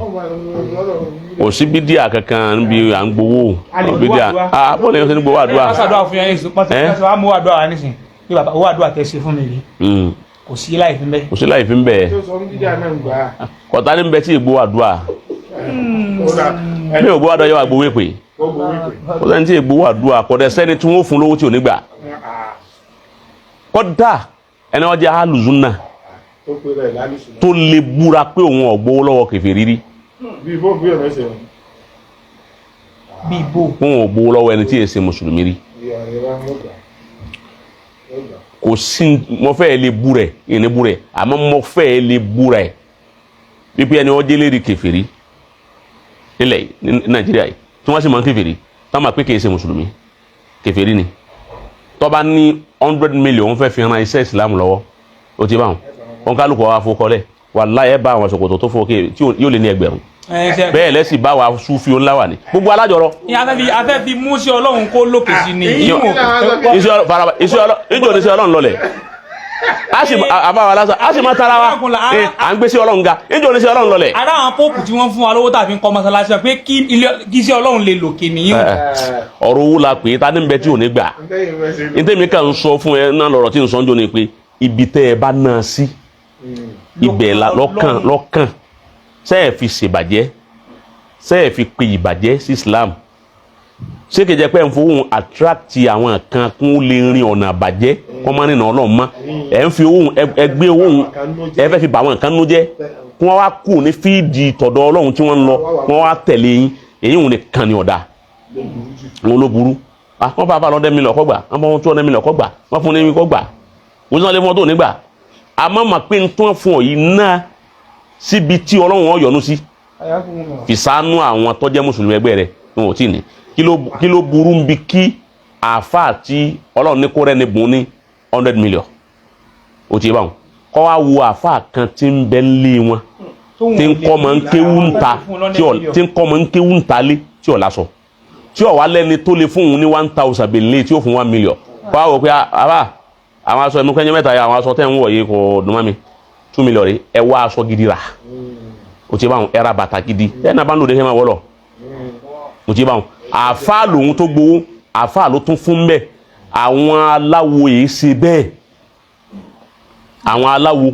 kò sí bídíà kankan níbi à ń gbowó bídíà bó lè ṣe ní gbowó àdúrà pásádùá fún yẹn nísìn pásádùá mú wàdúrà wá nísìn bí bàbá owó àdúrà tẹ́ ṣe fún mi rí kò sí láì fi ń bẹ. kò sí láì fi ń bẹ kọ̀tà ní bẹ tí ì gbowó àdúrà mi ò gbowó àdúrà yẹ wà gbowó èpè kò sẹ́ni tí ì gbowó àdúrà kò dẹ̀ sẹ́ni tí wọ́n fún lówó tí ò ní gbà kọ́dà ẹni wọ́n jẹ́ alùzúnà tó lè búra pé òun ọ̀gbowó lọ́wọ́ kèfèrí rí òun ọ̀gbowó lọ́wọ́ ẹni tí ì ṣe mùsùlùmí rí kò sí mo fẹ́ lè bú rẹ̀ ìní bú rẹ̀ àmọ́ mo fẹ́ lè bú rẹ̀ wípé ẹni wọ́n jẹ́ lérí kèfèrí nílẹ̀ ní Nàìjíríà yìí tí wọ́n sì máa ń kèfèrí táwọn máa pé kìí ṣe mùsùlùmí kèfèrí ni tó bá ní 100 million fẹ́ fi ran iṣẹ́ ìsìlámù lọ́wọ́ ó ti bá wọn kálukú wa fún kọ́lẹ̀ wàláhì ẹ bá àwọn ṣòkòtò tó fún òkè tí yóò lé ní 1000 bẹ́ẹ̀ lẹ́sìn bá wa súfì ó láwà ní gbogbo alájọrọ. afẹ́ fi mú sí ọlọ́run kó lókè sí ni. ìjọ ní sí ọlọ́run lọlẹ̀ àbáwá lásán a sì máa tara wa à ń gbé sí ọlọ́run ga níjọ́ ní sí ọlọ́run lọlẹ̀. ara àwọn póòpù tí wọ́n fún wa lówó tàbí kọ́ mọ́sálásí pé kí iṣẹ́ ọlọ́run lè lòkè nìyí. ọ̀rọ̀ owó la pè é ta ní bẹ tí ò ní gbà ní tèmi kà ń sọ fún ẹ náà lọ́rọ̀ tí ń sọ ń jọ ni pé ibi tẹ́ ẹ bá náà sí ibẹ̀ lọ́kàn sẹ́ẹ̀ fi ṣèbàjẹ́ sẹ́ẹ̀ fi pe ìbàjẹ́ sí Islam ṣé kìí jẹ́ pé ń fowó attract àwọn kan kún lè rin ọ̀nà àbàjẹ́ kọ́ máa rìnà ọlọ́run mọ́ ẹ̀ ń fi owó ẹgbẹ́ owó ẹ fẹ́ fi bà àwọn nǹkan nú jẹ́ kí wọ́n wá kú ní fíìdì tọ̀dọ̀ ọlọ́run tí wọ́n ń lọ kí wọ́n wá tẹ̀lé yín èyí òun nìkan ni ọ̀dà wọn ló burú wọ́n bá bá lọ́dẹ́ mílíọ̀n kọ́gbà wọ́n bá wọn tó ọdẹ mílíọ̀n kọ́gbà wọ́n fún ní kọ́gbà wọ́n sọ lé fún ọ tó nígbà àmọ́ mà pé ń tán fún ọ yìí náà síbi tí ọlọ́run ó yọ́nú sí fi ṣàánú àwọn tó jẹ́ mùsùlùmí ẹgbẹ́ rẹ̀ ní wọn ò tí ì ní kí ló burú ń bi kí àáfàá tí ọlọ́run ní kó rẹ́ni bùn ní 100 million ó ti bá wọn kọ́ wá wo àáfàá kan tí ń bẹ lé wọn tí ń kọ́ mọ̀ ń kéwú ń ta tí ń kọ́ mọ̀ ń kéwú ń ta lé tí ò lásọ tí ò wá lẹ́ni tó lè fún òun ní 1000 bèlè tí ó fún 1 million kọ́ wá wò pé àbá àwọn aṣọ ẹnu kẹ́yìn mẹ́ta yà àwọn aṣọ tẹ́ ń wọ̀ yìí kò dùn mọ́ mi 2 million rẹ̀ ẹ wá aṣọ gidi rà ó ti bá wọn ẹ ra bàtà gidi ẹ náà bá ń lò dé kẹ́ máa wọ́ lọ ó ti bá wọn àfáà lòun tó gbowó àfáà ló tún fún bẹ́ẹ̀ àwọn aláwo yìí ṣe bẹ́ẹ̀ àwọn aláwo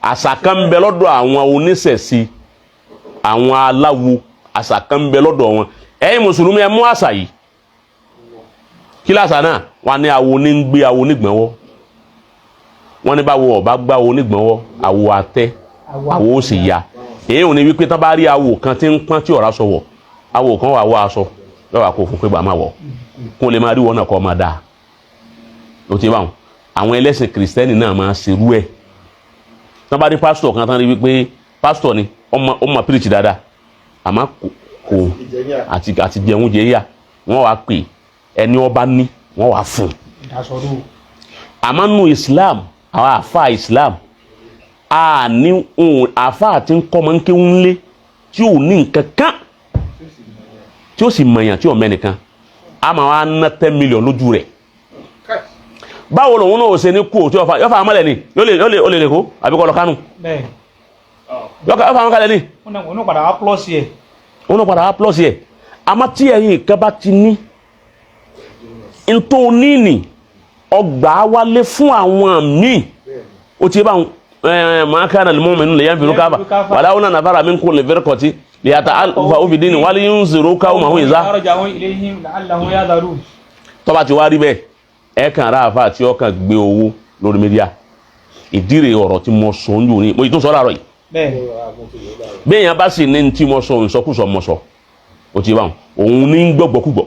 àṣà kan ń bẹ lọ́dọ̀ àwọn oníṣẹ̀ṣe àwọn aláwo àṣà kan ń bẹ lọ́dọ̀ wọn ẹ̀yin mùsùlùmí ẹ mú àṣà yìí kí láṣà náà wọn ní awo ní ń gbé awo nígbọ̀nwọ́ wọn ní báwo ọba gbá awo nígbọ̀nwọ́ awo àtẹ awo ó sì ya èyí ò ní wípé tán bá rí awo kan tí ń pọ́n tí ọ̀rá sọ̀wọ̀ awo kan wà wọ aṣọ lọ́wọ́ kó fún pé bàá máa wọ̀ kó lè máa rí wọn náà kọ́ máa dáa ló ti bá wọn àwọn ẹlẹ́sìn kìrìsìtẹ́nì náà máa ṣerú ẹ̀ tán bá rí pásítọ̀ kan tán rí wípé pásítọ̀ ni ó máa pírìtì dáadáa àmọ́ kò àti jẹun jẹ yà wọ́n wá pè ẹni ọba ní wọ́n wá fún un àmọ́ nù Islam àwọn àfáà Islam àní àfáà tí ń kọ́ máa ń kéwọ́n lé tí ò ní nǹkan kan tí ó sì mọ̀yàn tí ó mẹ́nìkan a máa wá ná 10 million lójú rẹ̀ báwo lòun náà ṣe ní kú tí yóò fa amálẹ̀ ni yóò lè kó àbíkọ́ lọ kánú yóò fa amálẹ̀ ni òun padà wá plọ́ọ̀sì ẹ̀ àmọ́ tí ẹ̀yin kan bá ti ní ntó níní ọgbà wálé fún àwọn míì ó ti bá ma kana al-mu'minu liyanfiru kafa wala una nafara min kulli firqati liyata'alfa fi dini wal yunziru qawmahum iza tó bá ti wá rí bẹ́ẹ̀ ẹ kàn ra àfáà tí ó kàn gbé owó lórí media ìdíre ọ̀rọ̀ tí mo sọ njú ni mo tún sọ láàárọ̀ yìí bẹ́ẹ̀ yẹn bá sì ní tí mo sọ ìsọkúsọ mo sọ ó ti bá òun ní gbọ́gbọ́kúgbọ́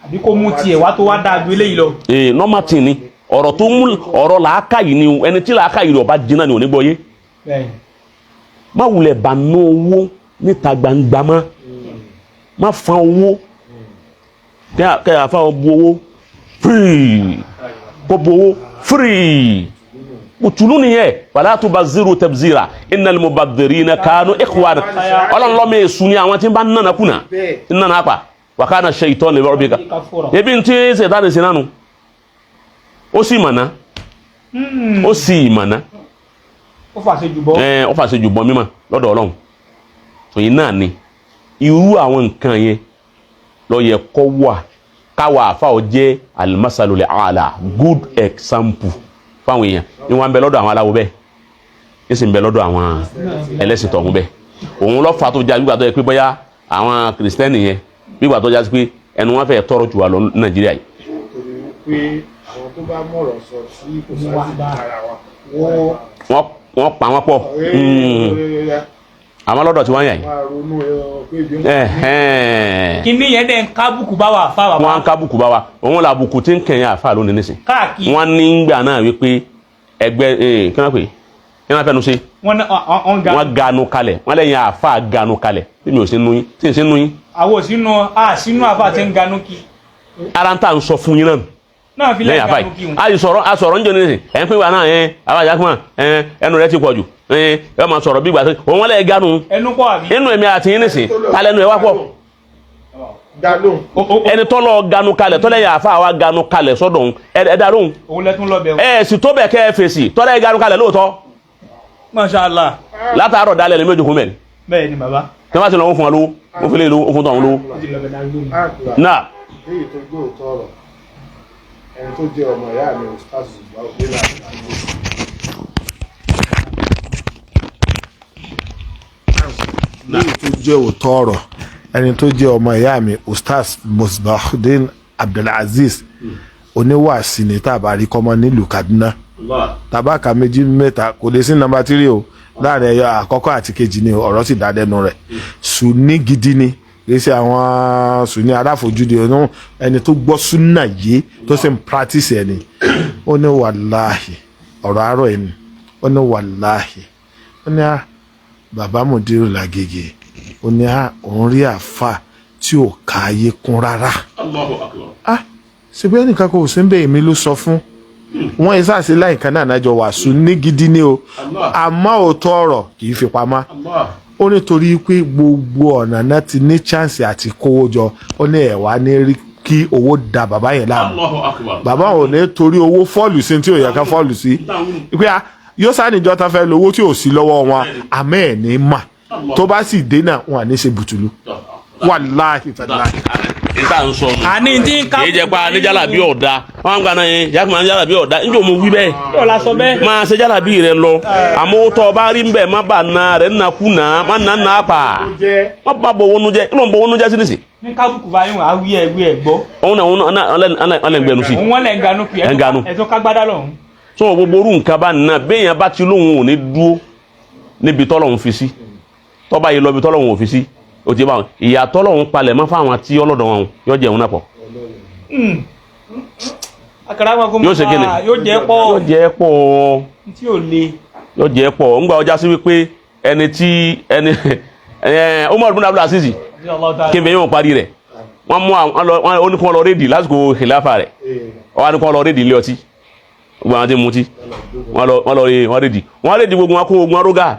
àbí kó mú tiẹ̀ wá tó wá dáa ju eléyìí lọ normal thing ni ọ̀rọ̀ tó mú ọ̀rọ̀ làákàyè ni ẹni tí làákàyè rẹ̀ ọba jiná ni ò ní gbọ́ yé má wulẹ̀ bá ná owó níta gbangba má fan owó kẹ́yà fáwọn bu owó free kó bu owó free òtúlù nìyẹn wala tubazziru tabzira innal mubadhdhirina kanu ikhwana ọlọ́run lọ́mọ èṣù ni àwọn tí ń bá nánà kùnà ń nánà apà wa kana shaytanu li rabbika ebi ń tí ṣètánì sí nánu ó sì mọ̀ná ó sì mọ̀ná ó fàṣẹ jùbọ́ mímọ̀ lọ́dọ̀ ọlọ́run tòyìn náà ni irú àwọn nǹkan yẹn ló yẹ kó wà káwa àfáà jẹ́ al-masalul a'la good example fáwọn èèyàn ní wọ́n ń bẹ lọ́dọ̀ àwọn aláwo bẹ́ẹ̀ ní sì ń bẹ lọ́dọ̀ àwọn ẹlẹ́sìn tọ̀hún bẹ́ẹ̀ òun ló fà tó já gbígbà tó yẹ pé bóyá àwọn kìrìsìtẹ́nì yẹn gbígbà tó já sí pé ẹnu wọn fẹ́ tọrọ jù wà lọ Nàìjíríà yìí àwọn tó bá mọ̀rọ̀ sọ tí kò sáàtì ara wa wọ́n pa wọ́n pọ̀ àwọn lọ́dọ̀ tí wọ́n yà yìí kí ní yẹn dẹ̀ ń kábùkù bá wà fáwà wọ́n ń kábùkù bá wa òun là bùkù tí ń kẹ̀yìn àfáà lónìí nísìn wọ́n ní gbà náà wípé ẹgbẹ́ kí wọ́n pè kí wọ́n fẹ́nu sí wọ́n ganu kalẹ̀ wọ́n lẹ́yìn àfáà ganu kalẹ̀ tí mi ò sí nú yín tí ń sí nú yín àwọn sínú àfáà tí ń ganu kí ara ń tà ń sọ fún yín náà lẹ́yìn àfáà yìí asọ̀rọ̀ ń jẹ́ nísìn ẹ̀ ń pè wá náà àbájá kúmọ̀ ẹnu rẹ̀ ti pọ̀ jù ẹ máa sọ̀rọ̀ bí ìgbà tó òun wọ́n lẹ́yìn ganu ẹnu pọ̀ àbí inú ẹ̀mí àti yín nísìn alẹ́nu ẹ̀ wá pọ̀ dá lóhùn. ẹni tọ́lọ̀ ganu kalẹ̀ tọ́lẹ̀ yà fà wá ganu kalẹ̀ sọ́dọ̀ òun ẹ dá lóhùn. òun lẹ́tún lọ bẹ̀ wọ́n. ẹ sì tó bẹ̀ kẹ́ ẹ fèsì tọ́lẹ̀ ganu kalẹ̀ lóòótọ́. Masha Allah. látàárọ̀ dalẹ̀ ní méjì kún mẹ́rin. bẹ́ẹ̀ ni bàbá. tí wọ́n bá ti lọ fún wa lówó wọ́n fi lè lówó ó fún tọ́ àwọn lówó. náà. èyí tó gbé òótọ́ ọ̀rọ̀ ẹni tó jẹ́ ọmọ ìyá mi Ustaz Musbahudeen èyí tó jẹ́ òótọ́ ọ̀rọ̀ ẹni tó jẹ́ ọmọ ìyá mi Ustaz Musbahudeen Abdulaziz oníwàásí ní tàbárí kọ́mọ nílùú Kaduna tabaka méjì mẹ́ta kò lè sí nọ́mbà 3 o láàrin ẹyọ àkọ́kọ́ àti kejì ni ọ̀rọ̀ sì dádẹnu rẹ̀ Sunni gidi ni kì í ṣe àwọn Sunni aláfojúdi ọ̀nà ẹni tó gbọ́ súnà yé tó sì ń practice ẹni ó ní wàláhì ọ̀rọ̀ àárọ̀ ẹni ó ní wàláhì ó ní bàbá Mudiru Lagege ó ní òun rí àfà tí ò ká ayé kún rárá ṣe bí ẹnìkan kò sí ń bẹ èmi ló sọ fún wọ́n yìí sáà sí láìka náà nájọ wà Sunni gidi ni o àmọ́ òótọ́ ọ̀rọ̀ kì í fi pamọ́ ó nítorí pé gbogbo ọ̀nà náà ti ní chance àti kówó jọ ó ní ẹ̀wà ní rí kí owó da bàbá yẹn láàmú bàbá ò ní torí owó fọ́ọ̀lù sí tí ò yẹ ká fọ́ọ̀lù sí pé yóò sáà níjọ́ tán fẹ́ lówó tí ò sí lọ́wọ́ wọn àmọ́ ẹ̀ ní mà tó bá sì dé náà wọn à ní ṣe bùtùlù wàláhì tàláhì. níta ń sọ nù. àní tí ká. kì í jẹ́ pé aníjàlábí ọ̀dà wọ́n ń gbaná yẹn jákèmá aníjàlábí ọ̀dà níjọ́ mo wí bẹ́ẹ̀. yóò la sọ bẹ́ẹ̀. máa ṣe jàlábí rẹ lọ àmọ́ tọ́ ọ bá rí nbẹ̀ má bà na rẹ̀ nà kú nà má nà nà pa má bà bọ̀ wọnú jẹ́ kí ló ń bọ̀ wọnú jẹ́ sí nìsí. ní kábùkù bá yín wà á wí ẹ̀ gbọ́. òun náà ọ̀lẹ́ ń gbẹnu sí. òun lẹ̀ ń ganu pé ẹ̀tọ́ kágbádá lọ́hùn. sọ gbogbo orú nǹkan bá nà béèyàn bá ti lóhùn ò ní dúró níbi tọ́lọ́hún fi sí tọ́ba yìí lọ bí tọ́lọ́hún ò fi sí o ti bá wọn ìyá tọ́lọ́hún palẹ̀ mọ́ fáwọn tí ọlọ́dọ̀ wọn yóò jẹun náà pọ̀. àkàrà wọn kò mọ yóò ṣe kíni yóò jẹ pọ̀ yóò jẹ pọ̀ tí ò le. yóò jẹ pọ̀ ńgbà ọjà sí wípé ẹni tí ẹni Umar bin Abdul Aziz kí n bẹ yóò parí rẹ̀ wọ́n mú àwọn oníkan lọ rédì lásìkò khilafa rẹ̀ wọ́n á ní kọ́ lọ rédì ilé ọtí gbogbo àwọn tí ń mutí wọ́n rédì gbogbo wọn kó ogun arógà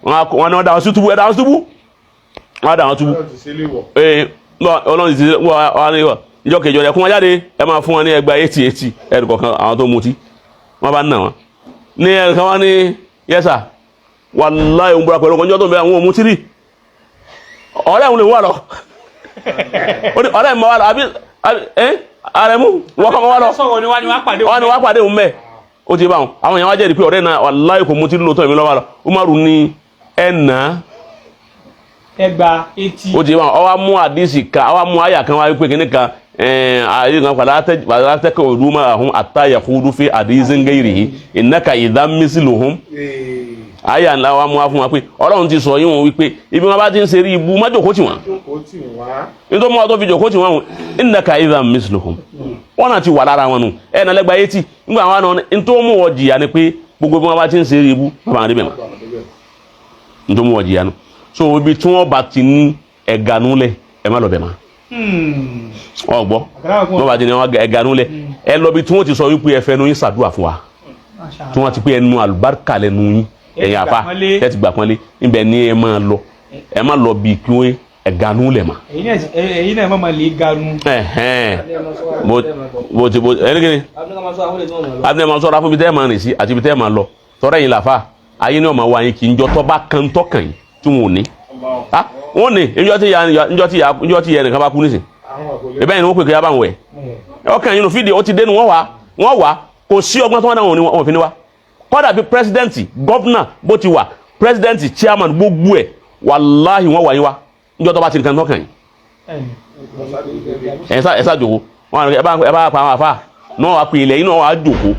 wọ́n ní wọ́n dá wọn sí túbú ẹ̀dá wọn sí túbú wọ́n dá wọn túbú ọlọ́run ti wọ́n ní ìjọ kejì ọ̀rẹ́ kún wọn jáde ẹ máa fún wọn ní ẹgbàá 80 ẹ̀rù kọ̀ọ̀kan àwọn tó mutí wọ́n bá ń nà wọ́n ní ẹ̀kan wọ́n ní yẹ́sà wàláhì òun búra pẹ̀lú ọjọ́ tó ń bẹ àwọn òmùtí rí ọ̀rẹ́ òun lè wà lọ ọ̀rẹ́ mi wà lọ àbí ààrẹ mú wọ́n kọ́ wà lọ wọ́n ni wọ́n pàdé òun mẹ́ ó ti bá wọn àwọn èèyàn wá jẹ́rìí pé ọ̀rẹ́ náà wàláhì kò mutí lóòótọ́ èmi lọ́wọ́ lọ Umaru ní ẹ̀nà ẹgbà 80 ó ti bá wọn ọwọ́ mú àdísì ká ọwọ́ mú àyà kan wáyé pé kíní kan àyè kan padà tẹ́kọ̀ òdu máa hun àtàyà kúrú fi àdísì ń gẹ́rì yìí ìnáka ìdá mísìlù hun àyà ńlá wa mú wa fún wa pé Ọlọ́run ti sọ yín wọn wípé ibi wọn bá ti ń ṣe rí ibu má jòkó tì wọ́n nítorí wọn tó fi jòkó tì wọ́n ìnáka ìdá mísìlù hun wọn náà ti wà lára wọn nù ẹ̀ nà lẹ́gbàá 80 nígbà wọn náà nítorí mú wọ jìyà ni pé gbogbo bí wọn bá ti ń ṣe rí ibu má bàa rí bẹ̀ mọ́ nítorí mú wọ jìyà nù so ibi tí wọ́n bá ti ní ẹ̀gànú lẹ̀ ẹ má lọ bẹ̀ mọ́ ọgbọ́ wọ́n bá ti ní ẹ̀gànú lẹ̀ ẹ lọ bí tí wọ́n ti sọ wípé ẹ fẹ́ nu yín ṣàdúrà fún wa tí wọ́n ti pé ẹnu àlùbáríkà lẹ́nu yín ẹ̀yìn àfa ẹ ti gbà pọ́nlé níbẹ̀ ni ẹ má lọ bí kí wọ́n ẹ̀gànú lẹ̀ mọ́. èyí náà má lè ganu. bó ti ẹnikẹ́ni abúlé máa sọ̀rọ̀ fún ibi tẹ́ ẹ máa rìn sí àti ibi tẹ́ ẹ máa lọ tọ́rọ̀ yìí làfà ayé ni ọmọ wa yín kì í jọ tọ́ bá kan tọ́kàn yìí tí wọn ò ní wọn ní ìjọ tí yẹ nìkan bá kú nísìn ìbẹ́ yìí ni wọ́n pè kí yá bá ń wẹ̀ ọkàn yìí nù fídíò ó ti dénú wọ́n wà kò sí ọgbọ́n tó wọ́n dáhùn wọn fi ní wá kọ́dà bí pírẹsidẹ́ǹtì gọ́vnà bó ti wà pírẹsidẹ́ǹtì chairman gbogbo ẹ̀ wàláhì wọ́n wà yín wá níjọ́ tó bá ti nìkan tọ́kàn yìí ẹ̀ sá jòkó ẹ bá pa àwọn àfà náà wà pé ilẹ̀ yìí náà wà jòkó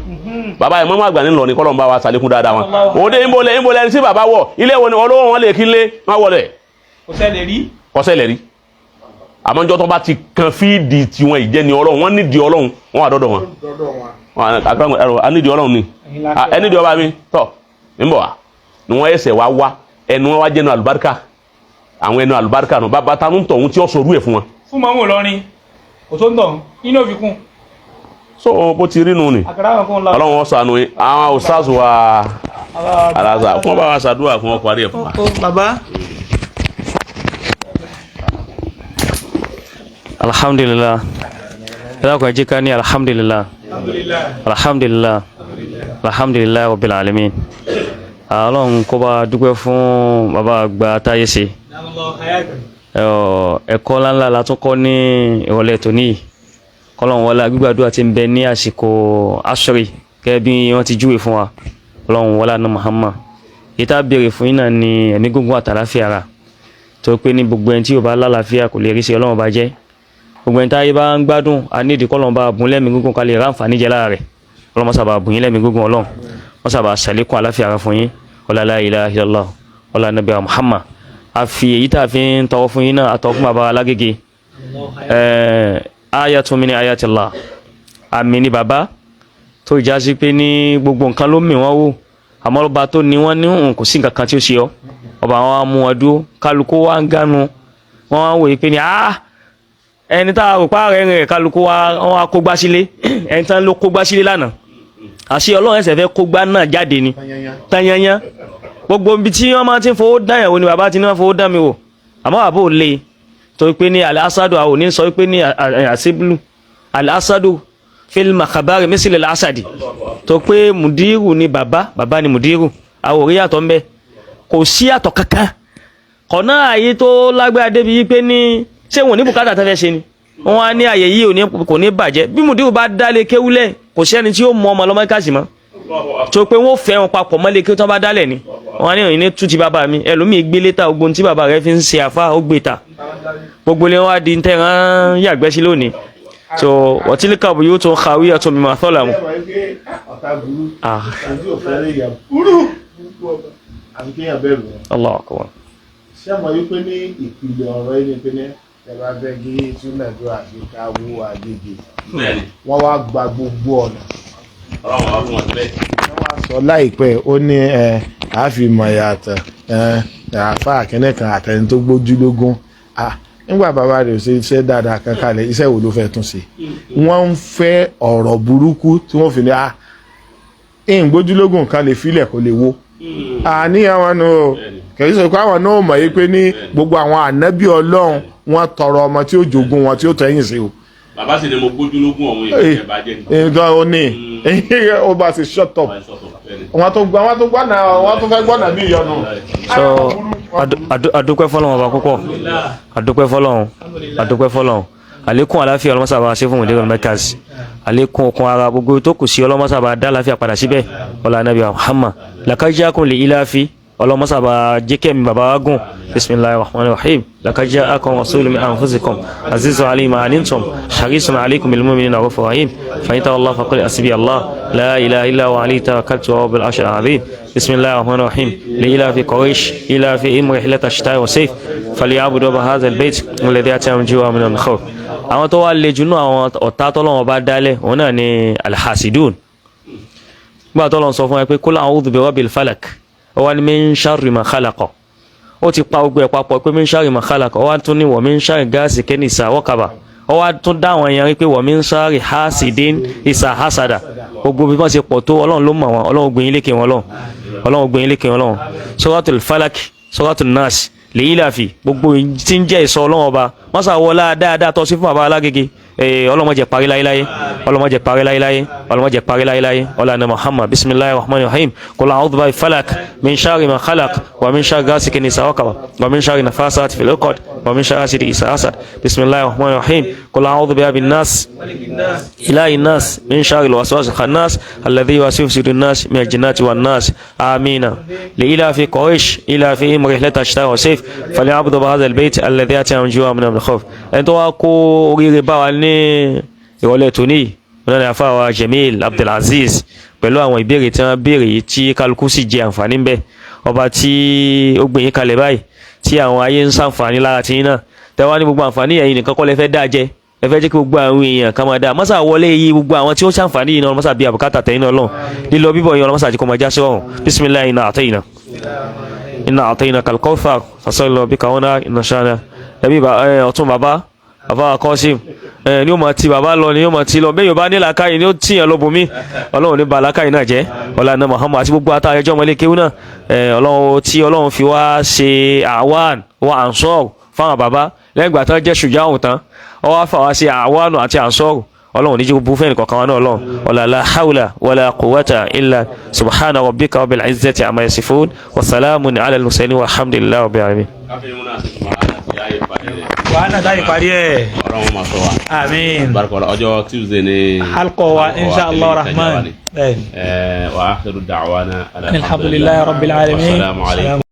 bàbá ẹ̀ mọ́mọ́ àgbà nílò ní kọ́lọ̀ ń bá wa sàlékún dáadáa wọn òun dé ìbòlẹ̀ ẹni sí bàbá wọ̀ ilé wo ni olówó wọn lè kí lé wọn wọlé kọ́sẹ̀lẹ̀ rí àmọ́jọ́ tó bá ti kan fíìdì tiwọn ìjẹni Ọlọ́run wọn nídìí Ọlọ́run wọn wà dọ́dọ̀ wọn anídìí Ọlọ́run ni ẹnídìí ọba mi tọ́ níbọ̀ wá ni wọ́n ẹsẹ̀ wá ẹnu wọn wá jẹ́nu àlùbáríkà àwọn ẹnu àlùbáríkà nù bàbá tanú tọ̀hún tí ó sọ rú ẹ̀ fún wọn. fún mọ́mú lọ́rin kò tó ń tọ̀ inú òfin kún. so bó ti rí nù ni Ọlọ́run ṣàánú yín àwọn ustaz wa aláza fún ọba wa ṣàdúrà fún ọkọ̀ àrí ẹ̀ fún wa. bàbá alhamdulillah ila ko jika ni alhamdulillah alhamdulillah alhamdulillah rabbil alamin Ọlọ́run kó bá dúpẹ́ fún bàbá àgbà táyé ṣe ẹ̀kọ́ ńláńlá la tún kọ́ ní ìrọ̀lẹ́ tòní kọ́lọ́run wọlá gbígbàdúrà tí ń bẹ ní àsìkò asri gẹ́gẹ́ bí wọ́n ti júwe fún wa Ọlọ́run wọlá ní Muhammad ìta béèrè fún yín náà ní ẹ̀mí gúngún àtàláfíà ara tó pé ní gbogbo ẹni tí ò bá lálàáfíà kò lè rí sí Ọlọ́run bá jẹ́ gbogbo ẹni táyé bá ń gbádùn a ní ìdíkọ́ Ọlọ́run bá bùn lẹ́mí gúngún ká lè ráǹfààní jẹ lára rẹ̀ Ọlọ́run sábà bùn yín lẹ́mí gúngún Ọlọ́run wọ́n sábà ṣàlékún àláfíà ara fún yín ọlá la ilaha illallah ọlá nàbí Muhammad a fi èyí tá a fi ń tọwọ́ fún yín náà àtọwọ́ fún bàbá alágége ayatun min ayatillah àmì ni bàbá tó ìjà sí pé ní gbogbo nǹkan ló mì wọ́n wò àmọ́ ọba tó ní wọ́n ní kò sí nǹkan kan tí ó ṣe ọ́ ọba wọn mú wọn dúró kálukú wa ń gánu wọ́n wá wòye pé ní ẹni tá a rò pa rẹ̀ kálukú wa kó gbá sílé ẹni tán ló kó gbá sílé lánàá àṣẹ Ọlọ́run ẹsẹ̀ fẹ́ kó gbá náà jáde ni tanyanya gbogbo ibi tí wọ́n máa ti ń fowó dáyàwó ni bàbá ti ní wọ́n fowó dá mi wò àmọ́ bàbá ò lè tó pé ní al-asadu àwọn òní sọ pé ní àṣìbìlù al-asadu fil makhabari mísìlẹ̀ al-asadi tó pé mùdírù ni bàbá ni mùdírù àwọn òrí yàtọ̀ ń bẹ kò sí yàtọ̀ kankan kọ̀nà àyè tó lágbára débi yí pé ní ṣé wọn ní bùkátà tẹ́fẹ́ ṣe ni wọ́n á ní àyè yìí kò ní bàjẹ́ bí mùdírù bá dálé kéwúlẹ̀ kò sí ẹni tí ó mọ ọmọ lọ́mọ káàsì mọ́ tó pé wọ́n fẹ́ wọn papọ̀ mọ́lé kí wọ́n bá dálẹ̀ ni wọ́n á ní ìrìn ní tú ti bàbá mi ẹlòmíì gbé létà ogun tí bàbá rẹ̀ fi ń ṣe àfá ó gbé ta gbogbo lè wá di tẹ́ran yàgbẹ́ sí lónìí so wọ́tílíkà bù yóò tún kàwé ẹ̀tún mímọ̀ àtọ́là mu. Allah akbar. ṣé àmọ́ yí pé ní ìpìlẹ̀ ọ̀rọ̀ yìí ni pé ní ẹ̀rọ abẹ́ gí túnàdó àti káwó àgbègbè wọ́n wá gba gbogbo ọ̀nà. wọ́n wá sọ láìpẹ́ ó ní àfihàn yàtọ̀ àfa àkẹ́nẹ́ kan àtẹni tó gbójúlógún nígbà bàbá rẹ̀ ṣe iṣẹ́ dáadáa kan kalẹ̀ iṣẹ́ wo ló fẹ́ tún ṣe wọ́n ń fẹ́ ọ̀rọ̀ burúkú tí wọ́n fi ní gbójúlógún kan lè filẹ̀ kó lè wó àníyàn wọn nù kìí sọ pé àwọn náà mọ̀ yí pé ní gbogbo àwọn ànábì Ọlọ́run wọ́n tọrọ ọmọ tí ó jogún wọn tí ó tẹ̀yìn sí o. bàbá sì ni mo gbójúlógún ọ̀hún ìgbẹ́ bàjẹ́ ni. nǹkan ò ní ó bá ti shut up wọ́n tó fẹ́ gbọ́nà bí ìyọnu. so adúpẹ́ fọ́lọ́run ọba púpọ̀ adúpẹ́ fọ́lọ́run àlékún àláfíà ọlọ́mọ́sàbà ṣe fún ìdíwọ̀n mẹ́kàs àlékún okun ara gbogbo tó kù sí ọlọ́mọ́sàbà dá àláfíà padà síbẹ̀ ọlá nàbí Muhammad làkájákùn lè iláfi ọlọ́mọ́sàbà jẹ́kẹ́mi bàbá gùn bismillahir rahmanir rahim làkájákùn rasulun min anfusikum azizun alayhi ma anittum harisun alaykum bil mu'minina rahufur rahim fa in tawallaw faqul hasbi Allah la ilaha illa huwa alayhi tawakkaltu wa rabbil arshil azim bismillahir rahmanir rahim li ilafi quraish ilafi rihlata ash-shita'i was-sayf falyabudu hadha al-bayt alladhi atahum ju'an min al-khawf àwọn tó wá lè jùnú àwọn ọ̀tá tọ́lọ́wọ́n bá dálẹ̀ òun náà ni alhassidun gbà tọ́lọ́wọ́n sọ fún ẹ pé kul a'udhu bi rabbil falak ó wá ní min sharri ma khalaqa ó ti pa ogun ẹ̀ papọ̀ pé min sharri ma khalaqa ó wá tún ní wa min sharri ghasiqin idha waqaba ó wá tún dá àwọn èèyàn rí pé wa min sharri hasidin idha hasada gbogbo bí wọ́n ṣe pọ̀ tó Ọlọ́run ló mọ̀ wọn Ọlọ́run gbẹ̀yìn lékè wọn lọ́run suratul falak suratul nas lèyíláfi gbogbo tí ń jẹ́ ìsọ Ọlọ́run ọba wọ́n sàwọ́lá dáadáa tọ́ sí fún bàbá alágége ọlọ́mọjẹ parí láíláyé ọlọ́mọjẹ parí láíláyé ọlọ́nà Muhammad bismillahir rahmanir rahim qul a'udhu bi falak min sharri ma khalaq wa min sharri ghasiqin idha waqab wa min sharri nafasati fil 'uqad wa min sharri hasidin idha hasad bismillahir rahmanir rahim qul a'udhu bi rabbin nas ilahin nas min sharri al-waswasil khannas alladhi yuwaswisu fi sudurin nas min al-jinnati wan nas amina li'ilafi quraish ilafi rihlata ash-shita'i was-sayf falyabudu hadha al-bayt alladhi atahum ju'an min al-khawf ẹni tó wá kó oríire bá wa ní ìrọ̀lẹ́ tòní ọ̀nà àfáwà Jamil Abdulaziz pẹ̀lú àwọn ìbéèrè tí wọ́n béèrè yìí tí kálukú sì jẹ àǹfààní ń bẹ ọba tí ó gbìyìn kalẹ̀ báyìí tí àwọn ayé ń sàǹfààní lára tí náà tẹ́wọ́ ní gbogbo àǹfààní ẹ̀yin nìkan kọ́ lẹ fẹ́ dá jẹ ẹ fẹ́ jẹ́ kí gbogbo àwọn èèyàn kan máa dá mọ́sà wọlé yìí gbogbo àwọn tí ó sàǹfààní yìí náà mọ́sà bí àbùkátà tẹ̀yìn náà lọ́n lílọ bíbọ̀ yìí ọlọ́mọ́sà àti kọ́ máa já sí ọ̀hún bisimilayi inna àtẹ̀yìnà kalkọ́fà fasọ́lọ́ bí kàwọn iná ṣáná ẹbí ọ̀tún bàbá Kọ́sìm ni ó máa ti bàbá lọ ni ó máa ti lọ bẹ́ẹ̀ yóò bá ní làákàyè ni ó tìyàn lọ́bùnmí Ọlọ́run ní ba làákàyè náà jẹ́ ọ̀làna Muhammad àti gbogbo àtàrẹjọ́ ọmọlé kéwú náà Ọlọ́run tí Ọlọ́run fi wá ṣe àwọn wa ansor fáwọn bàbá lẹ́yìn ìgbà tán jẹ́ ṣùjá ọ̀hún tán ọwọ́ fà wá sí àwọnù àti ànsọ́rù ọlọ́run níjẹ́ gbogbo fẹ́ẹ̀nì kọ̀ọ̀kan wọn náà ọlọ́run wala la hawla wala quwwata illa subhana rabbika rabbil izzati amma yasifun wa salamun ala al-mursalin walhamdulillahi rabbil alamin. wàhálà táyì parí ẹ̀. ọlọ́run máa sọ wa. àmín. barikọ̀lá ọjọ́ Tuesday ni. halkọ wa insha allah rahman. wa akhiru da'wana alhamdulillahi rabbil alamin. wasalaamu alaykum.